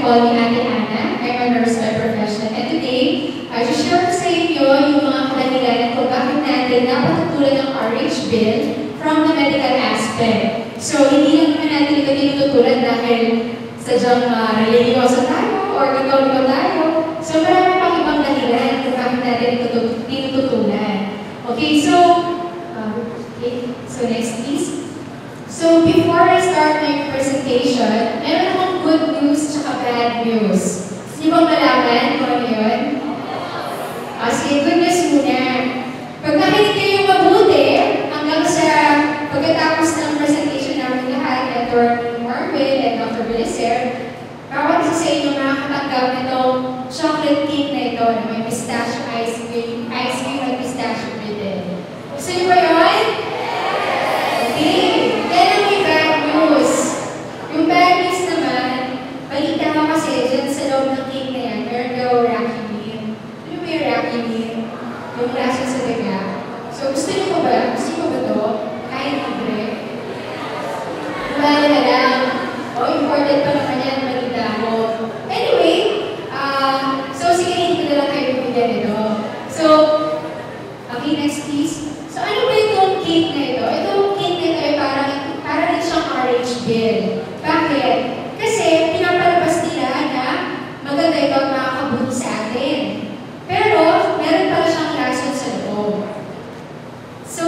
call me Ate Ana. I'm a nurse by profession. And today, I just share sa inyo yung mga kadahilanan kung bakit natin napatutulan ng RH bill from the medical aspect. So, hindi lang naman natin ito tinututulan dahil sadyang religyoso tayo or katoliko tayo. So, marami pang ibang dahilan kung bakit natin ito tinututulan. Okay, so next please. So, before I start my presentation, meron akong good news tsaka bad news. Hindi bang malaman kung ano yun? Sige, good news muna. Pag nakinig kayo mabuti, hanggang sa pagkatapos ng presentation namin lahat, Dr. Marvin and Dr. Belicer, bawat isa sa inyo makakatanggap nitong chocolate cake na ito na may pistachio ice cream at pistachio within. Gusto niyo ba yun? Okay. Then ang may bad news. Yung bad news naman, balita ko kasi dyan sa loob ng cake na yan, meron daw Rocky Meal. Ano ba yung Rocky Meal? Yung lasa sa daga. So gusto niyo ba? Gusto niyo ba ito? Kahit libre? Wala na lang. Important pa naman yan, balita ko. Anyway, so sige, hindi ko na lang kayo bibigyan nito. So, okay, next please. So ano ba itong cake na ito? Itong cake na ito ay parang din siyang RH bill. Bakit? Kasi pinapalabas nila na maganda ito at makakabuti sa atin. Pero, meron pala siyang lason sa loob. So,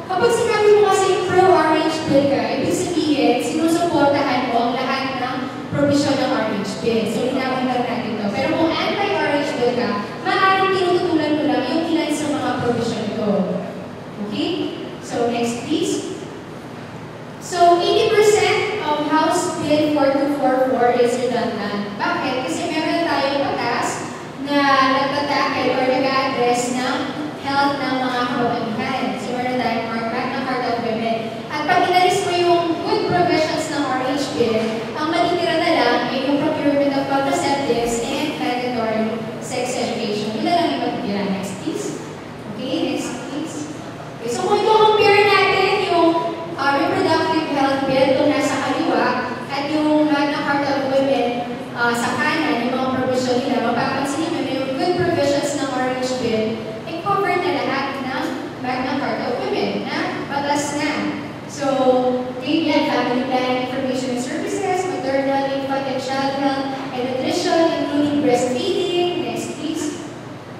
kapag sinabi mo kasi pro-RH bill ka, ibig sabihin, sinusuportahan mo ang lahat ng provision ng RH bill. So, linawin lang natin ito. Pero kung anti-RH bill ka, maaaring tinututulan mo lang yung ilan sa mga provision ito. Okay? So, next please. So, 80% of House Bill 4244 is redundant. Bakit? Kasi meron tayong batas na nagtatackle or nag-address ng health ng mga kababaihan. So, meron tayong Magna Carta of Women. At pag inalis mo yung good provisions ng RH Bill, ang matitira na lang ay yung procurement of contraceptives and mandatory sex education. Yun na lang yung matitira. Next please. Okay, next please. Okay, so kung i-compare natin yung reproductive health bill kung nasa kaliwa at yung Magna Carta of Women sa kanan, yung mga provision nila, mapapansin nyo na yung good provisions ng RH bill ay cover na lahat ng Magna Carta of Women na batas na. So, yan, family planning, information and services, maternal, infant and child health, and nutrition, including breastfeeding. Next, please.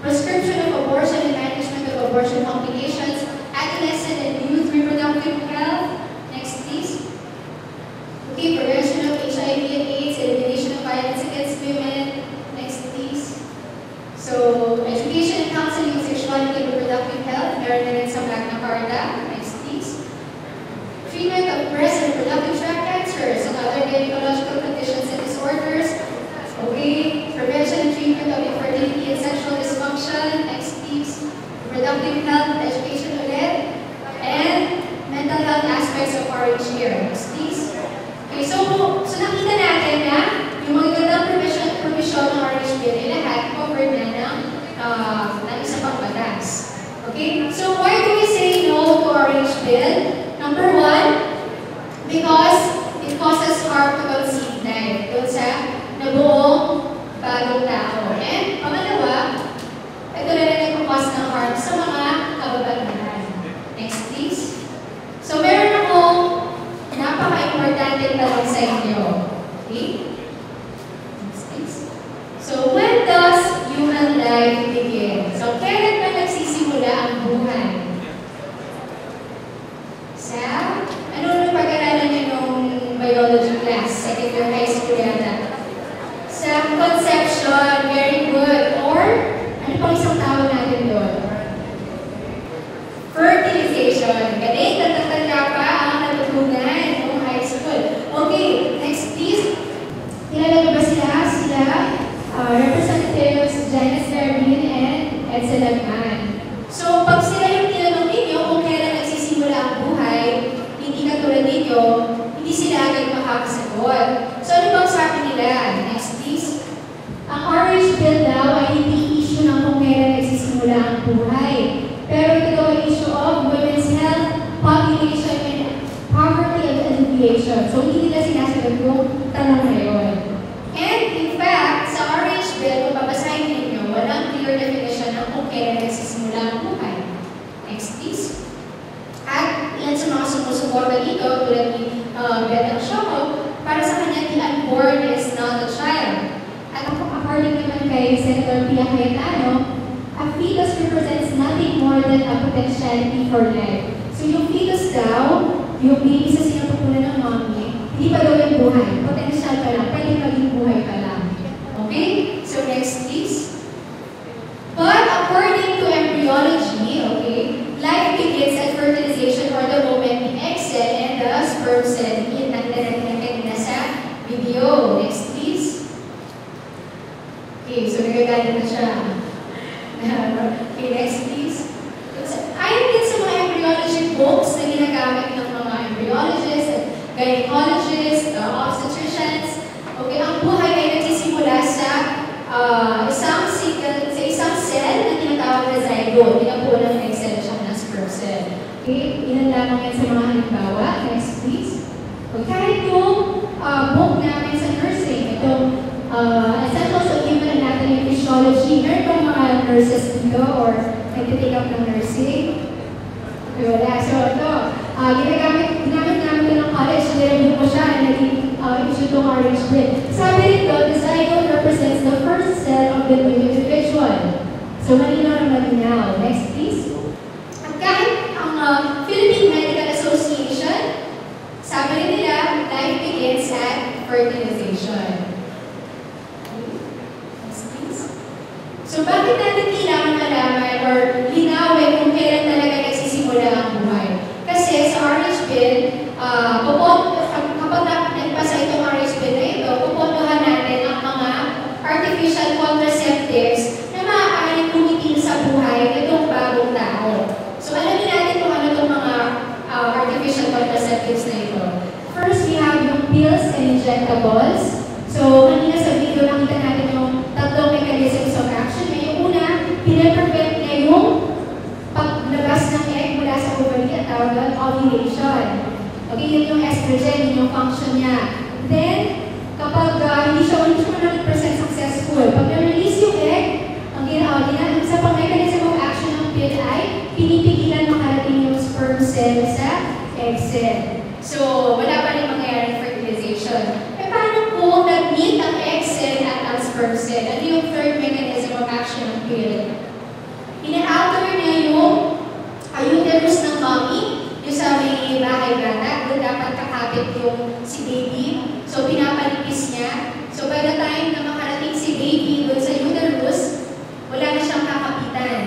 Prescription of abortion and management of abortion complications, adolescent and youth reproductive health. Next, please. Okay, prevention of HIV and AIDS, elimination of violence against women. Next, please. So, education and counseling of sexuality and reproductive health, meron na rin sa Magna Carta. Next, please. Treatment of breast and reproductive tract cancers and other gynecological conditions and disorders. Okay, prevention and treatment of infertility and sexual dysfunction. Next, please. Reproductive health, education ulit, and mental health aspects of RH here. Next, please. Okay, so nakita natin na yung mga gandang provision ng RH bill ay lahat covered na ng isa pang batas. Okay, so why do we say no to RH bill? Number one, because it causes harm to conceived life. Doon sa nabuong bagong tao. And pangalawa, ito na rin nagkakos ng harm sa mga kababaihan. Next, please. So, meron akong napaka-importante tanong sa inyo. Okay? Next, please. So, when does human life begin? So, kailan ba nagsisimula ang buhay? Sa, ano nung pag-aralan niyo nung biology class? Second year high school yata. Sa conception, very good. Or, ano pang isang tawag natin doon? Fertilization. Galing, tatatanda pa ang natutunan noong high school. Okay, next please. Kilala niyo ba sila? Sila, Representatives Janice Mervin and Edsel Lagman. So, pag sila yung tinanong ninyo kung kailan nagsisimula ang buhay, hindi katulad ninyo, hindi sila agad makakasagot. So, ano bang sabi nila? Next please. Ang RH bill daw ay hindi issue ng kung kailan nagsisimula ang buhay. Pero ito daw ay issue of women's health, population, and poverty and alleviation. So, hindi nila sinasagot yung tanong na yun. And in fact, sa RH Bill, kung babasahin ninyo, walang clear definition ng kung kailan nagsisimula ang buhay. Next, please. At ilan sa mga sumusuporta dito, tulad ni Beth Shoko, para sa kanya, the unborn is not a child. At according naman kay Senator Pia Cayetano, a fetus represents nothing more than a potentiality for life. So yung fetus daw, yung baby sa sinapupunan ng mommy, hindi pa daw yung buhay. Potential pa lang, pwede maging buhay pa lang. Okay? So next please. But according to embryology, okay, life begins at fertilization or the moment the egg cell and the sperm cell. Yun nakita natin kanina sa video. Next please. Okay, so nagagalit na siya. Okay, next please. Ayon din sa mga embryology books na ginagamit ng mga embryologists at gynecologists, obstetricians, okay, ang buhay ay nagsisimula sa isang cell na tinatawag na zygote. Pinabuo ng egg cell siya ng sperm cell. Okay, ilan lamang yan sa mga halimbawa. Next please. Okay, kahit yung book namin sa nursing, itong Essentials of Human Anatomy and Physiology, meron bang mga nurses dito or nag-take up ng nursing? Okay, wala. So ito, ginamit namin ng college, nireview ko siya, and nag-issue itong RH Bill. Sabi rito, the zygote represents the first cell of the new individual. So malinaw na malinaw. Next please. At kahit ang Philippine Medical Association, sabi rin nila, life begins at fertilization. So bakit natin kailangan malaman or linawin kung kailan talaga nagsisimula ang buhay? Kasi sa RH Bill, kapag nagpasa itong RH Bill na ito, pupuntuhan natin ang mga artificial contraceptives na maaaring tumitin sa buhay nitong bagong tao. So alamin natin kung ano itong mga artificial contraceptives na ito. First, we have yung pills and injectables. So kanina sa video nakita natin yung tatlong mechanisms of action. Yung una, pinaprevent niya yung paglabas ng egg mula sa ovary at tawag doon ovulation. Okay, yun yung estrogen, yun yung function niya. Then, kapag hindi siya 100% successful, pag na-release yung egg, ang isa pang mechanism of action ng pill ay pinipigilan makarating yung sperm cell sa egg cell. So, wala pa rin mangyayaring fertilization. Paano kung nag-meet ang egg cell at ang sperm cell? Ano yung third mechanism of action ng pill? Ina-alter niya yung uterus ng mommy, yung sa may bahay bata, doon dapat kakapit yung si baby. So, pinapalipis niya. So, by the time na makarating si baby doon sa uterus, wala na siyang kakapitan.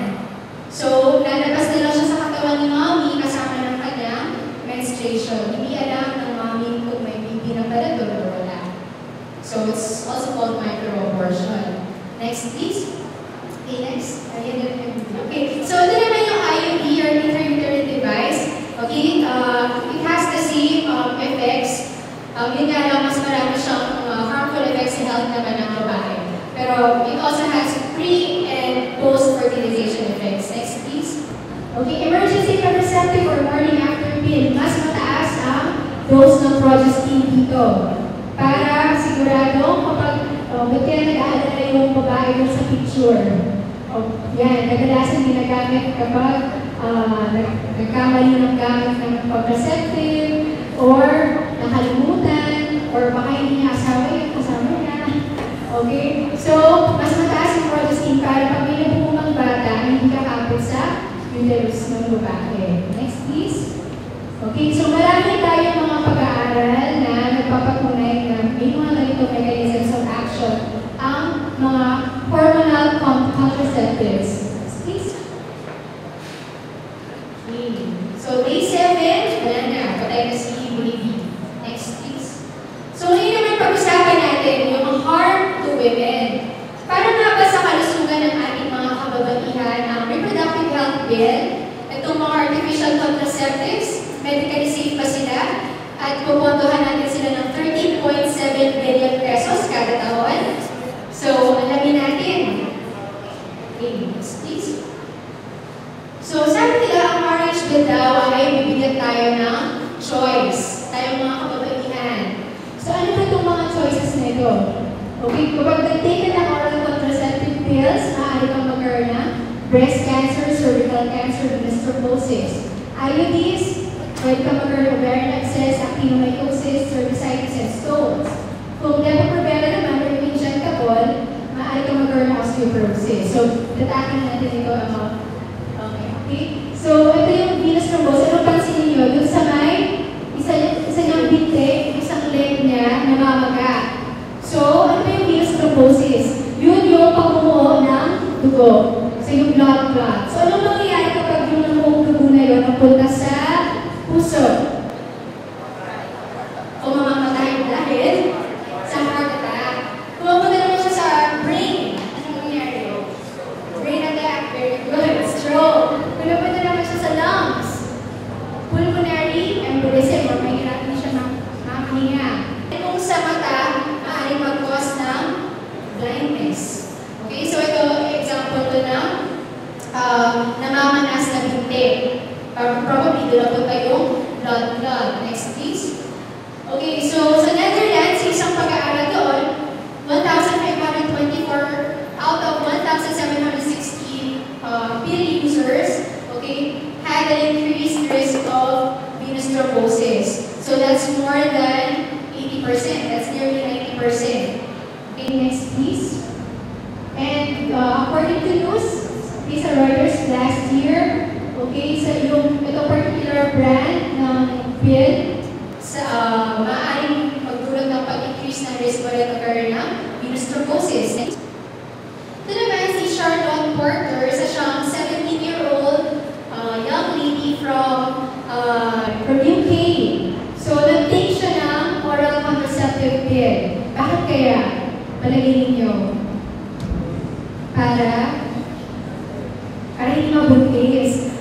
So, lalabas na lang siya sa katawan ni mommy kasama ng kanyang menstruation. Hindi alam ng mommy kung may baby na pala doon o wala. So, it's also called microabortion. Next, please. Okay, next. Okay, so ito naman yung IUD or intrauterine device. Okay, it has the same effects. Yun nga lang, mas marami siyang harmful effects sa health naman ng babae. Pero it also has pre- and post-fertilization effects. Next, please. Okay, emergency contraceptive or morning after pill. Mas mataas ang dose ng progestin dito. Para sigurado kapag ba't kaya nag-aalala yung babae dun sa picture. Yan, kadalasan ginagamit kapag nagkamali ng gamit ng contraceptive or nakalimutan or baka hindi niya asawa yung kasama niya. Okay? So, mas mataas yung progestin para pag may nabumang bata, hindi kakapit sa uterus ng babae. Next, please. Okay, so marami tayong mga pag-aaral na nagpapatunay na may mga ganitong mechanisms of action ang mga hormonal contraceptives. Please. Okay. So, day 7, wala na. Patay na si baby. Next, please. So, ngayon naman pag-usapan natin yung harm to women. Para nga ba sa kalusugan ng ating mga kababaihan ang reproductive health bill, itong mga artificial contraceptives, medically safe ba sila? At pupuntuhan natin sila ng 13.7 billion pesos kada taon. So, alamin natin. Okay, next please. So, sabi nila ang RH bill daw ay bibigyan tayo ng choice. Tayong mga kababaihan. So, ano ba itong mga choices na ito? kapag nag-take ka ng oral contraceptive pills, maaari kang magkaroon ng breast cancer, cervical cancer, venous thrombosis. IUDs, pwede kang magkaroon ng ovarian abscess, actinomycosis, cervicitis, and stones. Kung depo-provera naman or injectable, maaari kang magkaroon ng osteoporosis. So, datakin natin ito ang okay. So, ito yung venous thrombosis. Ano pansin niyo? Doon sa may, isa niyang binti, isang leg niya, namamaga. So, ano ba yung venous thrombosis? Yun yung pagmumuo ng dugo. So, yung blood clot. So, anong mangyayari kapag yung namumuong dugo na yun napunta sa puso? O mamamatay dahil sa heart attack. Kung mapunta naman siya sa brain, anong mangyayari yun? Brain attack, very good. Stroke. Kung napunta naman siya sa lungs, pulmonary embolism, or mahirapan siya makahinga. Kung sa mata, maaaring mag-cause ng blindness. Okay, so ito, example to ng namamanas na binti. Probably doon napunta yung blood. Next, please. Okay, so sa Netherlands, isang pag-aaral doon, 1,524 out of 1,760 pill users, okay, had an increased risk of venous thrombosis. So that's more than 80%. That's nearly 90%. Okay, next please. And according to news, based on Reuters last year, okay, sa yung ito particular brand ng pill, maaaring magdulot ng pag-increase ng risk para magkaroon ng venous thrombosis. Next. Ito naman si Charlotte Porter, isa siyang 17-year-old young lady from UK. So, nag-take siya ng oral contraceptive pill. Bakit kaya? Palagay ninyo. Para hindi mabuntis.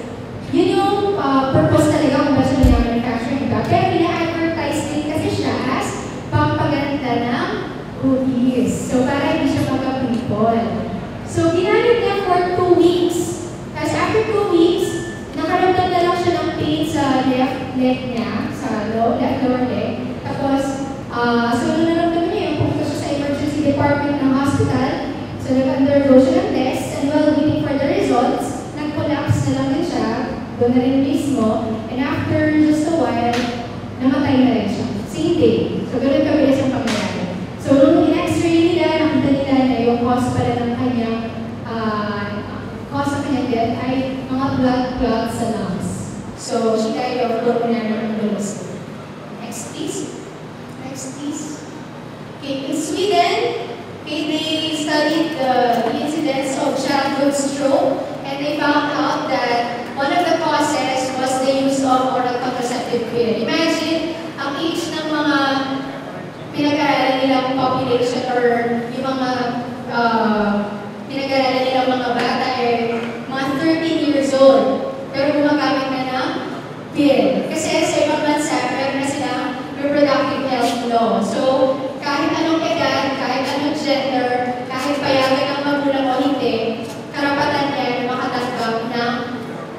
Yun yung purpose talaga kung ba siya na-manufacturing ba. Pero ina-advertise din kasi siya as pampaganda ng boobies. So, para hindi siya magka-pimple. So, ginamit niya for 2 weeks. Tapos, after 2 weeks, nakaramdam na lang siya ng pain sa left leg niya, sa lower leg. Tapos, so, nung naramdaman niya yung pumunta siya sa emergency department ng hospital. So, nag-undergo siya ng tests, and while waiting for the results, nag-collapse na lang din siya, doon na rin mismo, and after just a while, namatay na rin siya. Same day. So, ganun kabilis ang pangyayari. So, nung in-x-ray nila, nakita nila na yung cause pala ng kanyang death ay mga blood clots sa lungs. So, she died of pulmonary embolism. Next, please. Next, please. Okay, in Sweden, okay, they studied the incidence of childhood stroke, and they found out that one of the causes was the use of oral contraceptive pill. Imagine, ang age ng mga pinag-aaralan nilang population or yung mga pinag-aaralan nilang mga bata ay mga 13 years old, pero gumagamit na ng pill. Kasi sa ibang bansa, meron na silang reproductive health law. So, kahit anong edad, kahit anong gender, kahit payagan ng magulang o hindi, karapatan niya na makatanggap ng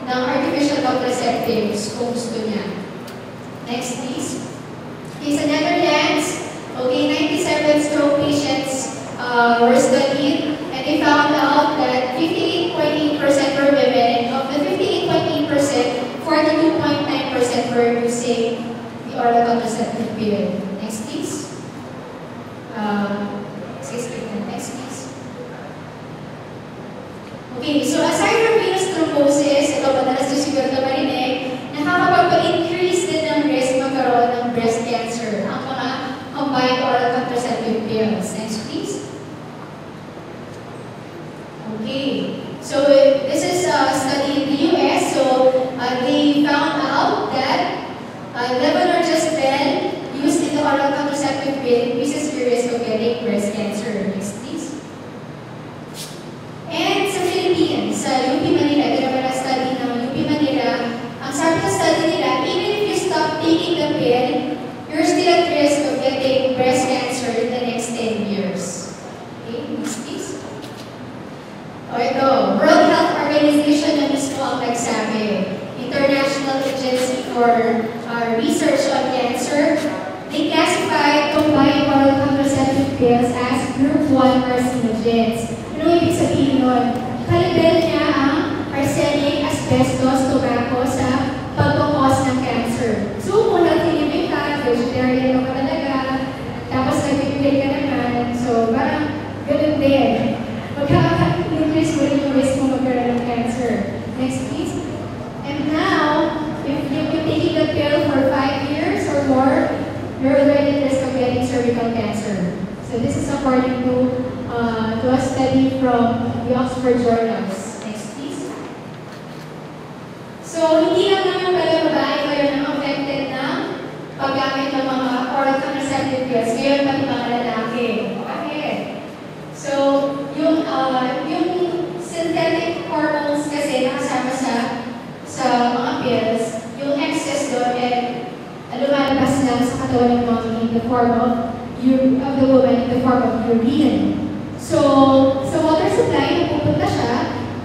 artificial contraceptives kung gusto niya. Next, please. Okay, sa Netherlands, okay, 97 stroke patients were studied, and they found out that 58.8% were women, and of the 58.8%, 42.9% were using the oral contraceptive pill. Next, please. Next, please. Okay, so aside from venous thrombosis, ito madalas nyo siguro na marinig, nakakapag-increase din ng risk magkaroon ng breast cancer ang mga combined oral contraceptive pills. Next, please. Okay, so this is a study in the US. So they found out that levonorgestrel used in the oral contraceptive pill increases your risk of getting breast cancer. Next, please. And sa Philippines, sa UP Manila, ginawa na study ng UP Manila, ang sabi sa study nila, even if you stop taking the pill, you're still at risk of getting breast cancer in the next 10 years. Okay, next please. O ito, World Health Organization na mismo ang nagsabi, International Agency for Research on Cancer, they classified combined oral contraceptive pills as group 1 carcinogens. Ano ibig sabihin nun? Kalibel niya ang arsenic, asbestos, tobacco sa pagkakos ng cancer. So, kung healthy living ka, vegetarian ka talaga, tapos nagpipili ka naman, so parang ganun din. Magkaka-increase mo rin yung risk mo magkaroon ng cancer. Next, please. And now, if you've been taking the pill for 5 years or more, you're already at risk of getting cervical cancer. So this is according to a study from the Oxford Journals. Next, please. So, hindi lang naman pala babae kayo nang affected ng paggamit ng mga oral contraceptive pills. Ngayon, pati mga lalaki. Bakit? So, yung synthetic hormones kasi nakasama sa mga pills, yung excess doon lumalabas lang sa katawan ng mommy in the form of the woman in the form of urine. So, sa water supply, napupunta siya,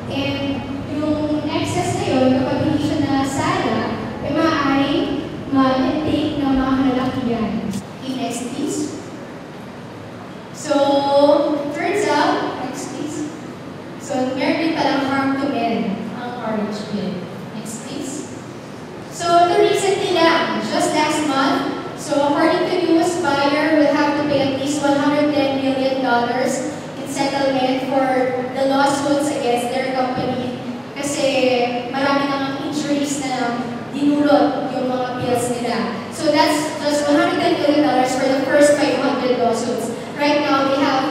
and yung excess na yun, kapag hindi siya nasala, maaaring ma-intake ng mga kalalakihan. Okay, next please. So, turns out, next please. So, meron din palang harm to men ang orange pill. Next please. So, ito recently lang, just last month, so according to US Bayer, will have to pay at least $110 million in settlement for the lawsuits against their company kasi marami nang injuries na dinulot yung mga pills nila. So that's just $110 million for the first 500 lawsuits. Right now, we have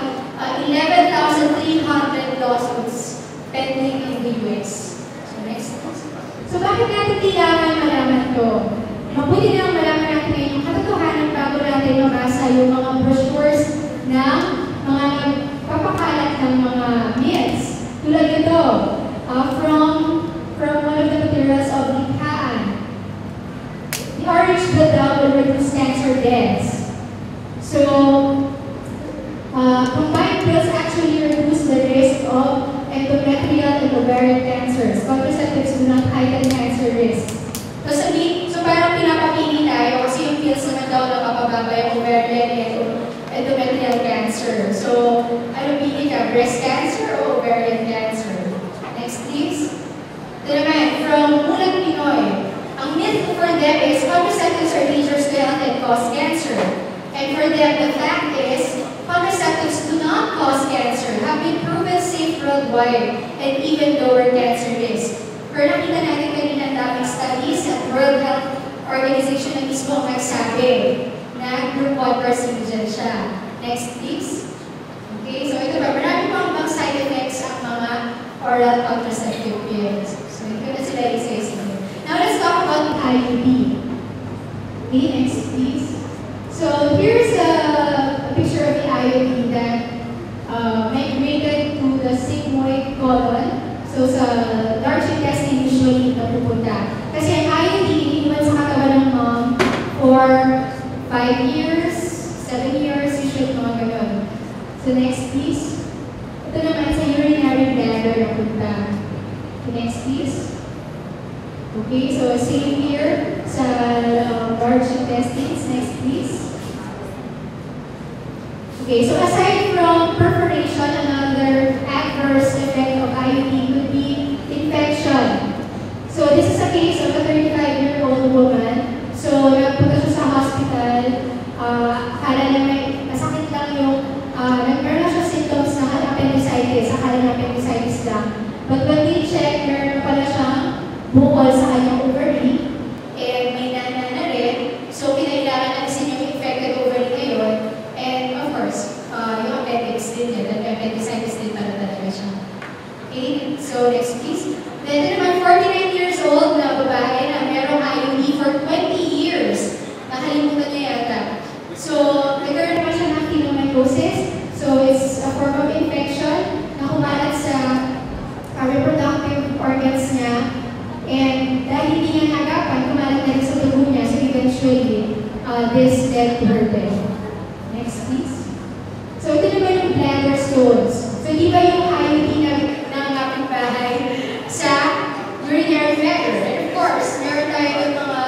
11,300 lawsuits pending in the US. So next. So bakit natin kailangan malaman to? Mabuti na malaman natin ngayon yung katotohanan bago natin mabasa yung mga brochures ng mga nagpapakalat ng mga myths. Tulad nito, from one of the materials of the Kaan. The orange pill will reduce cancer deaths. So, combined pills actually reduce the risk of endometrial and ovarian cancers. Contraceptives do not heighten cancer risk. So parang pinapapili tayo kasi yung pills naman daw nakapababa yung ovarian and endometrial cancer. So, ano pili ka? Breast cancer o ovarian cancer? Next, please. Ito naman, from Mulan Pinoy. Ang myth for them is contraceptives are dangerous to health and cause cancer. And for them, the fact is, contraceptives do not cause cancer, have been proven safe worldwide, and even lower cancer risk. Pero nakita natin kanina ang daming studies at World Health Organization na mismo ang nagsabi na group 1 carcinogen siya. Next, please. Okay, so ito ba, marami pang ibang side effects ang mga oral contraceptive pills. So ito na sila isa-isa. Now let's talk about the IUD. Okay, next please. So here's a picture of the IUD that migrated to the sigmoid colon. So sa large intestine usually napupunta. Kasi ang IUD iniwan sa katawan ng mom for 5 years, 7 years, usually mga ganun. So next please. Ito naman sa urinary bladder napunta. Next please. Okay, so same here sa large intestines. Next please. Okay, so aside from perforation, another adverse effect of IUD could be infection. So this is a case of a 35-year-old woman. So nagpunta siya sa hospital, akala na may masakit lang yung, meron siya symptoms ng appendicitis, akala na appendicitis lang. But when they check, meron pala siyang bukol sa kanyang ovary, and may nana na rin. So kinailangan alisin yung infected ovary ngayon, and of course, yung appendix din niya, dahil appendicitis din pala talaga siya. Okay, so next please. Then naman, 49 years old na babae na merong IUD for 20 years. Nakalimutan niya yata. So, nagkaroon naman siya ng pneumococcis. So, it's a form of infection na kumalat sa reproductive organs niya. And dahil hindi niya nagapan, kumalat na rin sa dugo niya. So, eventually, this led to her death. Next, please. So, ito naman yung bladder stones. So, di ba yung IUD na nangangapit bahay sa urinary bladder? And of course, meron tayo yung mga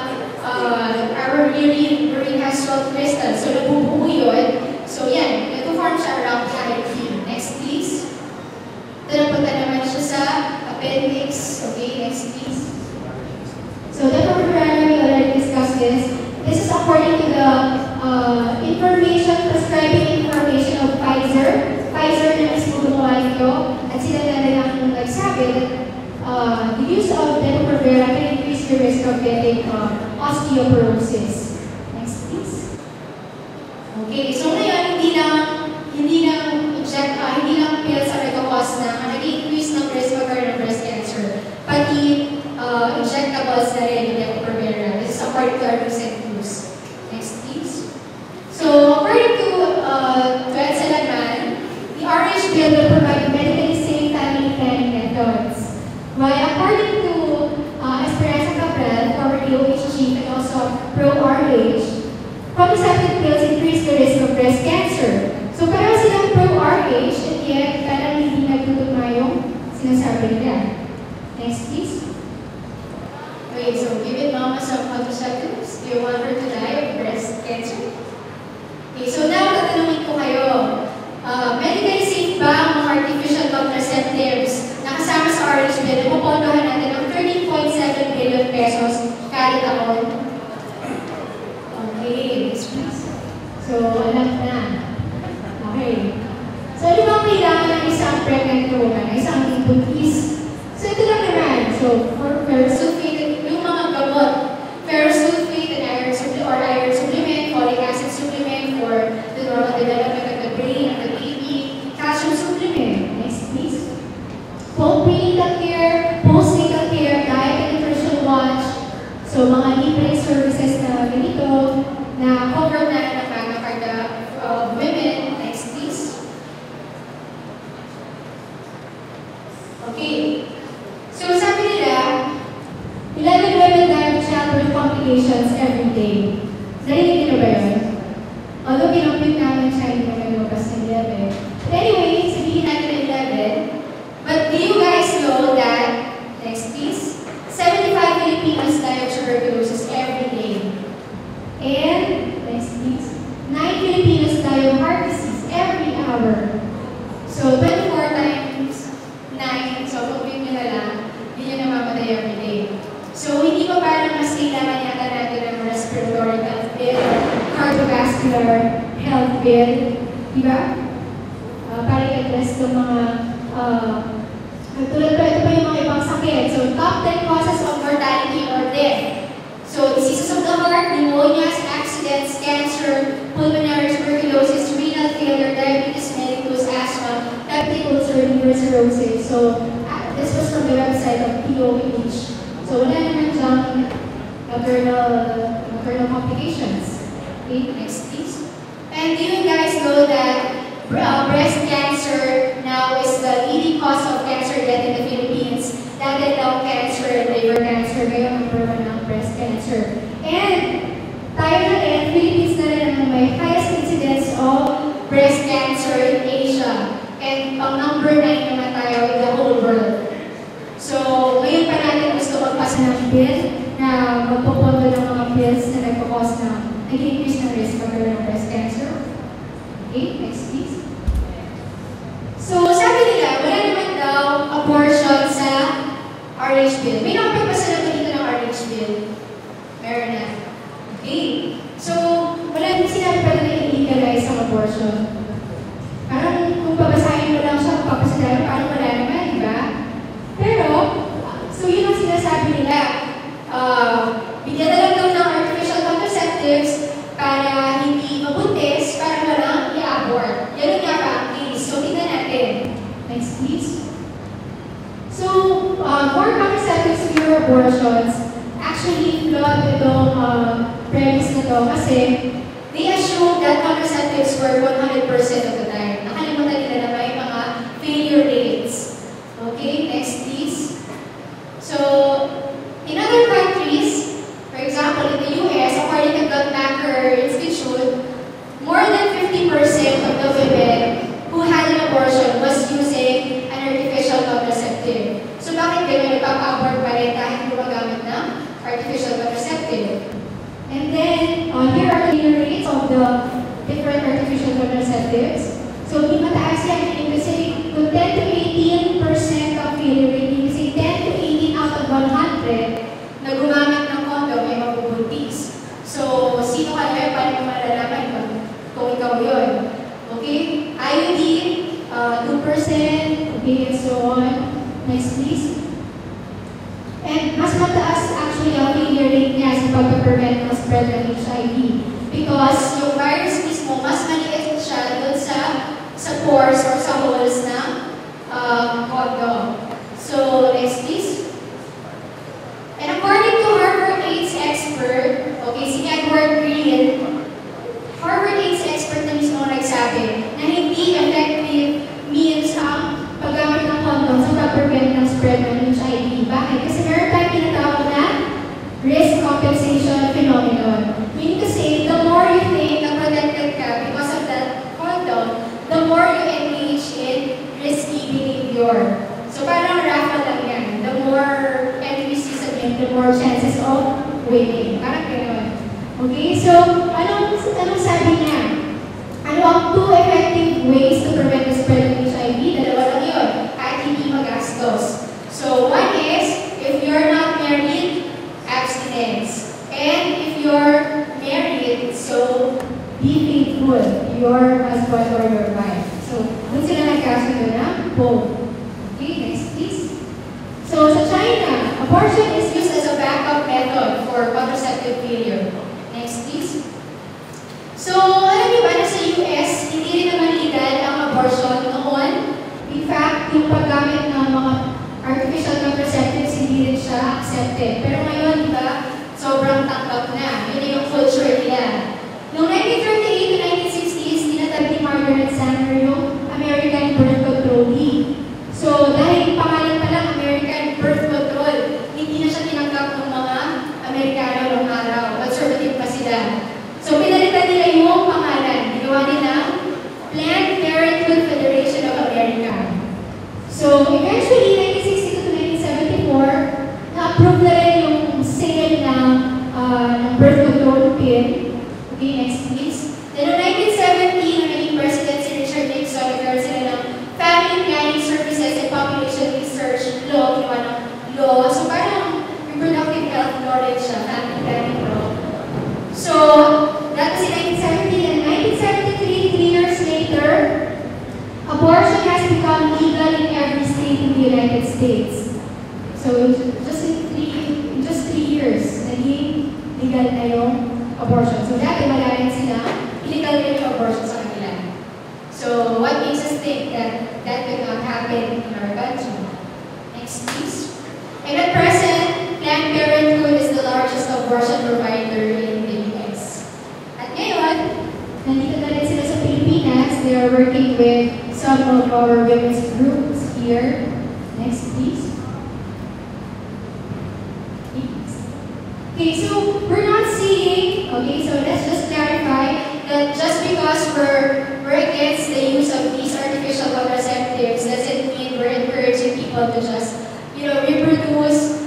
our urine has salt crystals. So, nabubuo yun. So, yan. Nag-form siya around the the information, prescribing information of Pfizer. Pfizer na mismo gumawa nito at sila na rin ang nagsabi that the use of Depo-Provera can increase the risk of getting osteoporosis. Next, please. Okay, so ngayon, hindi lang pills ang nagkakos na nag-increase ng risk magkaroon ng breast cancer. Pati injectables na rin yung Depo-Provera. This is according to our recent news. Next, please. So, according to Ed Salaman, the RH bill will provide medically safe family planning methods. While according to Esperanza Cabral, former DOH chief and also pro-RH, contraceptive pills increase the risk of breast cancer. So, parang silang pro-RH and yet parang hindi nagtutugma yung sinasabi nila. Next, please. Okay, so given mama some contraceptives, do you want her to die of breast cancer? Okay, so now tatanungin ko kayo, medically safe ba ang mga artificial contraceptives na kasama sa RH bill? Pupondohan natin ng 13.7 billion pesos kada taon. Okay, next please. So, alam na. Okay. So, ano bang kailangan ng isang pregnant woman, isang buntis? So, ito lang naman. So, for ferrous sulfate, yung mga gamot, ferrous sulfate and iron supplement, folic acid supplement for the normal development of the brain and the baby, calcium supplement. Next, please. Prenatal care, postnatal care, diet and nutrition watch. So, mga libreng services na ganito, na cover na ng Magna Carta of women. Next, please. Okay. So, sabi nila, 11 women die of childbirth complications every day. Narinig nyo ba yun? Although kinompute namin siya, hindi naman lumabas ng 11. But anyway, sabihin natin ng 11. But do you guys know that, next please, 75 Filipinos die of tuberculosis every day. And, next please, 9 Filipinos die of heart disease every hour. So, 24 times 9, so compute nyo na lang, yun yung namamatay every day. So, hindi pa parang mas kailangan yata natin ng respiratory health bill, cardiovascular health bill, di ba? Para i-address itong mga, tulad pa, ito pa yung mga ibang sakit. So, top 10 causes of mortality or death. So, diseases of the heart, pneumonias, accidents, cancer, pulmonary tuberculosis, renal failure, diabetes mellitus, asthma, peptic ulcer, liver cirrhosis. So, this was from the website of DOH. So, wala naman dyang maternal complications. Okay, next please. And do you guys know that breast cancer now is the leading cause of cancer death in the Philippines? Dati lung cancer and liver cancer, ngayon number 1 ang breast cancer. And tayo na rin, Philippines na rin ang may highest incidence of breast cancer in Asia. And pang number 9 naman tayo in the whole world. So, ngayon pa natin gusto magpasa ng bill na magpupondo ng mga pills na nagpapos na nag-increase ng risk magkaroon ng breast cancer. Okay, next please. So, sabi nila, wala naman daw abortion sa RH bill. May nakapagpasa na ba dito ng RH bill? Meron na. Okay. So, wala din sinabi pa na i-legalize ang abortion. Parang kung babasahin mo lang siya, papasadala, parang wala naman, di ba? Pero, so yun ang sinasabi nila. Bigyan na lang daw ng artificial contraceptives para hindi mabuntis, para walang i-abort. Yan ang yaka ang case. So, tignan natin. Next, please. So, more contraceptives, fewer abortions. Actually, flawed itong premise na to kasi they assume that contraceptives work 100% of the time. Nakalimutan nila na may mga failure rates. Okay, next please. So, in other countries, for example, in the US, according to Guttmacher Institute, more than 50% of the women who had an abortion was using an artificial contraceptive. So, bakit gano'n nagpapa-abort pa rin kahit gumagamit ng artificial contraceptive? And then, here are the rates of the different artificial contraceptives. Okay? IUD, 2%, okay, and so on. Next, please. And mas mataas actually ang failure rate niya sa pag-prevent ng spread ng HIV. Because yung virus mismo, mas maliit siya doon sa pores or sa holes ng condom. So, next please. And according to Harvard AIDS expert, okay, si Edward Green, Harvard AIDS expert na mismo nagsabi na hindi effective means ang paggamit ng condom sa pag-prevent ng spread ng HIV. Bakit? Kasi meron tayong tinatawag na risk compensation phenomenon. Meaning to say, the more you think na protected ka because of that condom, the more you engage in risky behavior. So parang raffle lang yan. The more NVC submit, the more chances of winning. Parang gano'n. Okay, so anong sabi niya? Ano ang 2 effective ways to prevent the spread of HIV? Dalawa lang yun. At hindi magastos. So one is, if you're not married, abstinence. And if you're married, so be faithful to your husband or your wife. So, dun sila nagkasundo na both. Okay, next please. So, sa China, abortion is used as a backup method for contraceptive failure. Next please. So, alam niyo ba na sa US, hindi rin naman legal ang abortion noon? In fact, yung paggamit ng mga artificial contraceptives, hindi rin siya accepted. Pero ngayon, di ba, sobrang tanggap na. Yun yung culture nila. Noong 1938 to 1960s, tinatag ni Margaret Sanger yung American Birth Control League. So, dahil pangalan pa lang American Birth Control, hindi na siya tinanggap ng mga Amerikano noong araw. Conservative pa sila. So, pinalitan nila yung pangalan. Ginawa nila Planned Parenthood Federation of America. So, eventually, 1962 to 1974, na-approve na rin yung sale ng birth control pill. Okay, next please. Then, noong 1970, nung naging president si Richard Nixon, nagkaroon sila ng Family Planning Services and Population Research Law, ginawa ng law. So, parang reproductive health law rin siya, family planning law. So, that was in 1970, and 1973, 3 years later, abortion has become legal in every state in the United States. So, just in 3 years, naging legal na yung abortion. So, dati wala rin sila, illegal rin yung abortion sa kanila. So, what makes us think that that could not happen in our country? Next, please. And at present, Planned Parenthood is the largest abortion provider in the US. At ngayon, nandito na rin sila sa Pilipinas. They are working with some of our women's groups here. Next, please. Okay, so we're not saying, okay, so let's just clarify that just because we're against the use of these artificial contraceptives doesn't mean we're encouraging people to just, reproduce,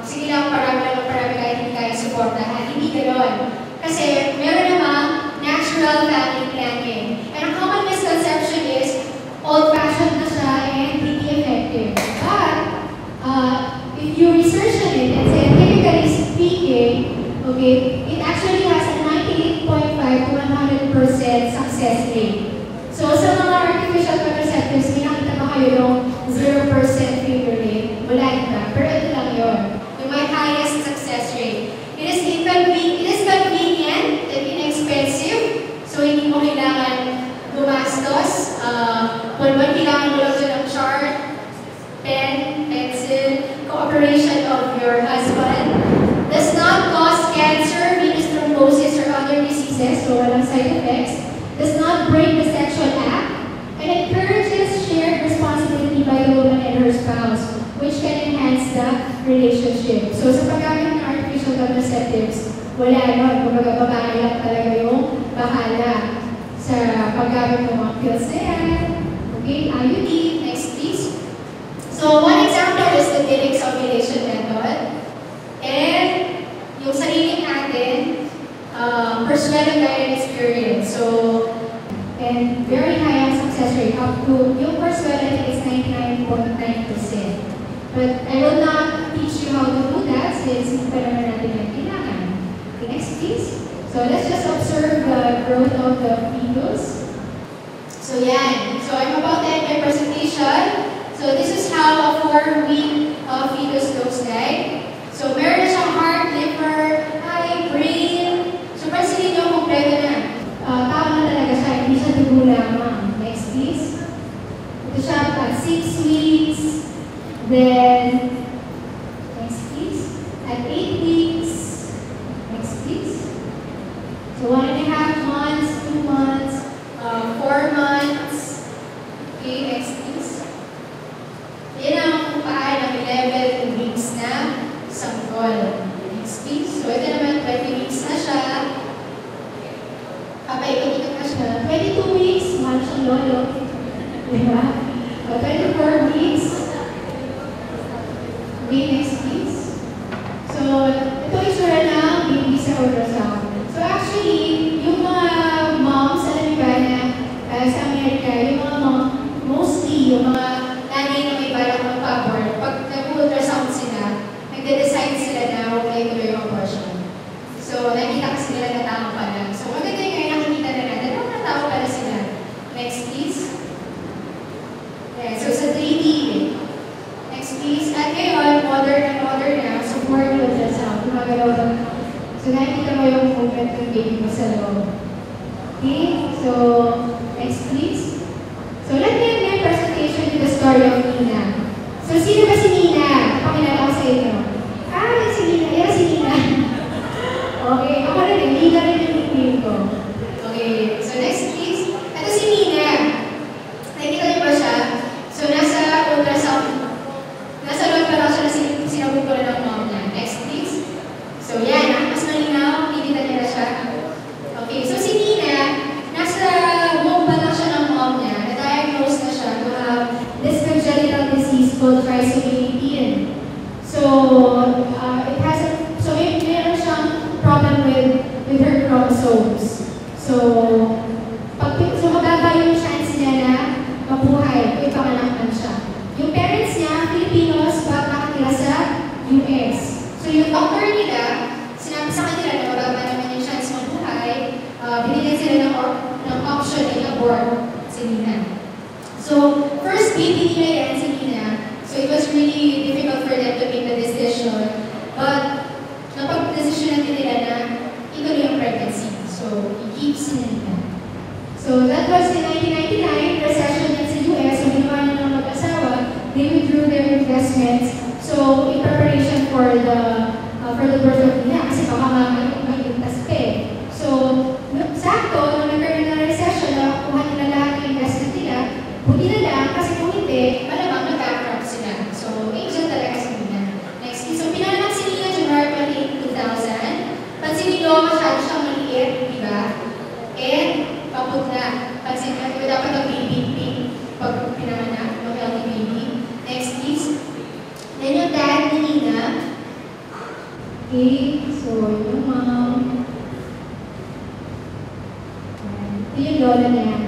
sige lang, parami kahit hindi kaya supportahan. Hindi gano'n. Kasi meron namang natural family planning. And ang common misconception is, old-fashioned na siya and hindi effective. But, if you research on it and scientifically speaking, okay, it actually has a 98.5 to 100% success rate. So, sa mga artificial contraceptives, pinakita ba kayo yung 0% failure rate? Wala na. Pero ito lang yun. Yung may highest success rate. It is convenient and inexpensive. So, hindi mo kailangan gumastos. Kung kailangan mo lang dyan ng chart, pen, pencil, cooperation of your husband. Does not cause cancer, venous thrombosis, or other diseases, so walang side effects. Does not break the sexual act, and encourages shared responsibility by the woman and her spouse, which can enhance the relationship. So sa paggamit ng artificial contraceptives, wala nun. Kumbaga babae lang talaga yung bahala sa paggamit ng mga pills na yan. Okay, IUD. Next, please. So, one example is the Phoenix ovulation method. And yung sarili natin, personal and experience. So, and very high ang success rate. Up to, yung personal I think is 99.9%. But I will not teach you how to do that since hindi pa naman natin yung kailangan. Okay, next please. So, let's just observe the growth of the fetus. So I'm about to end my presentation. So this is how a 4-week fetus looks like. So meron na siyang heart, liver, eye, brain. So pansin niyo, kompleto na. Tao na talaga siya, hindi siya dugo lamang. Next please. Ito siya at 6 weeks. Then, next please. At 8 weeks. Next please. So 1.5 months, 2 months, 4 months. Okay, next please. Yan ang paan ng 11 weeks na sanggol. Next please. So ito naman 20 weeks na siya. Papaikot-ikot na siya. 22 weeks, mahal siyang lolo. Diba? 24 weeks. Okay, next please. So, ito isura ng baby sa ultrasound. So actually, yung mga moms, alam niyo ba na sa Amerika, yung mga mom, mostly yung mga nanay na may balak magpa-abort, pag nag-ultrasound sila, nagde-decide sila na huwag na ituloy yung abortion. So, nakita kasi nila na tama pala. So, maganda yung ngayon nakikita na natin, na tao pala sila. Next, please. Yeah, so, sa 3D. Next, please. At ngayon, modern na. So, 4D ultrasound. Gumagalaw lang. So, nakikita mo yung movement ng baby mo sa loob. Okay? So, next, please. So, let me end my presentation with the story of Nina. So, sino ba si Nina? Pakilala ko sa inyo. Ah, si Nina. Yan si Nina. Okay, ako rin. Nina rin yung nickname ko. Okay, so next please. Ito si Nina. Nakikita niyo ba siya? So, nasa ultrasound. Nasa loob pa lang siya na sinabog ko rin ng mom niya. Next please. So, yan. Mas malinaw. Nakikita niyo na siya. Okay, so si Nina, nasa womb pa lang siya ng mom niya. Na-diagnose na siya to have this congenital disease called trisomy 18. So, meron siyang problem with her chromosomes. So, mababa yung chance niya na mabuhay kung ipanganak man siya. Yung parents niya, Filipinos, nakatira sa US. So, yung doctor nila, sinabi sa kanila na mababa naman yung chance mabuhay, binigyan sila ng option na i-abort si Nina. So, first baby nila yan, si Nina. So, it was really difficult for them to make the decision. But, napag-decision natin nila na ituloy ang pregnancy. So, i-keep si Nina. So, that was in 1999, recession yan sa US. So, ginawa nila ng mag-asawa. They withdrew their investments. So, in preparation for the birth of Nina. Kasi baka mag-iligtas pa eh. So, sakto, nung nagkaroon ng recession, nakuha nila lahat ng investment nila. Buti na lang, kasi kung hindi, malamang nag-bankrupt sila. So, angel talaga si Nina. Next, so pinanganak si Nina January 28, 2000. Pansin niyo, masyado siyang maliit, di ba? And, paputla. Pansin niyo, dapat ang baby pink pag pinanganak, no healthy baby. Next, please. Then yung dad ni Nina. Okay, so yung mom. Ito yung lola niya.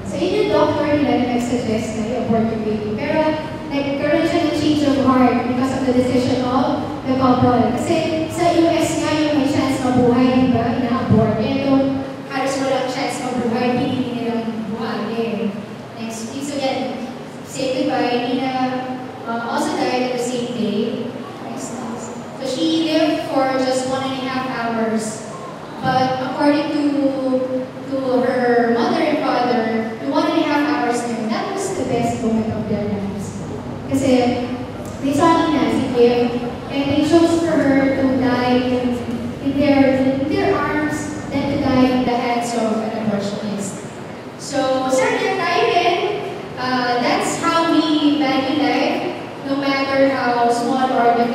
So yun yung doctor nila na nag-suggest na i-abort yung baby. Pero nagkaroon siya ng change of heart because of the decision of the couple. Kasi sa US nga yung may chance mabuhay, di ba? Na-abort. Ito, halos walang chance mabuhay, pinili nilang buhay. Next, please. So yan, say goodbye. Nina also died at the same day. Next, please. So she lived for just 1.5 hours. But according to her mother and father, the 1.5 hours na that was the best moment of their lives. Kasi they saw Nina as a gift, and they chose for her to die in their arms than to die in the hands of an abortionist. So, sana tayo din, that's how we value life, no matter how small or the